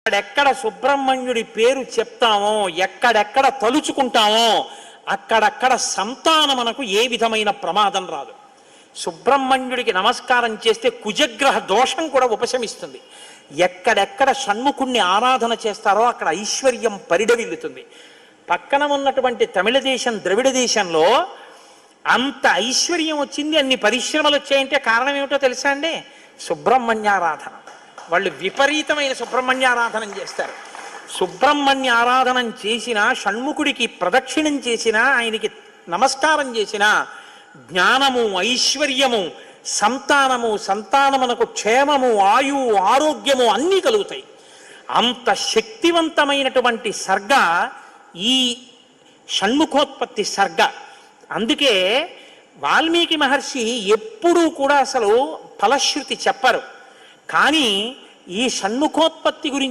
ఎక్కడెక్కడ సుబ్రహ్మణ్యుడి పేరు చెప్తామో, ఎక్కడెక్కడ తలుచుకుంటామో అక్కడక్కడ సంతానమునకు ఏ విధమైన ప్రమాదం రాదు. సుబ్రహ్మణ్యుడికి నమస్కారం చేస్తే కుజగ్రహ దోషం కూడా ఉపశమిస్తుంది. ఎక్కడెక్కడ షణ్ముఖుణ్ణి ఆరాధన చేస్తారో అక్కడ ఐశ్వర్యం పరిడవిల్లుతుంది. పక్కన ఉన్నటువంటి తమిళ దేశం, ద్రవిడ దేశంలో అంత ఐశ్వర్యం వచ్చింది, అన్ని పరిశ్రమలు వచ్చాయంటే కారణం ఏమిటో తెలుసా అండి? సుబ్రహ్మణ్యారాధన. వాళ్ళు విపరీతమైన సుబ్రహ్మణ్యారాధన చేస్తారు. సుబ్రహ్మణ్య ఆరాధనం చేసినా, షణ్ముఖుడికి ప్రదక్షిణం చేసినా, ఆయనకి నమస్కారం చేసినా జ్ఞానము, ఐశ్వర్యము, సంతానమునకు క్షేమము, ఆయువు, ఆరోగ్యము అన్నీ కలుగుతాయి. అంత శక్తివంతమైనటువంటి సర్గ ఈ షణ్ముఖోత్పత్తి సర్గ. అందుకే వాల్మీకి మహర్షి ఎప్పుడూ కూడా అసలు ఫలశ్రుతి చెప్పరు. కానీ ఈ షణ్ముఖోత్పత్తి గురించి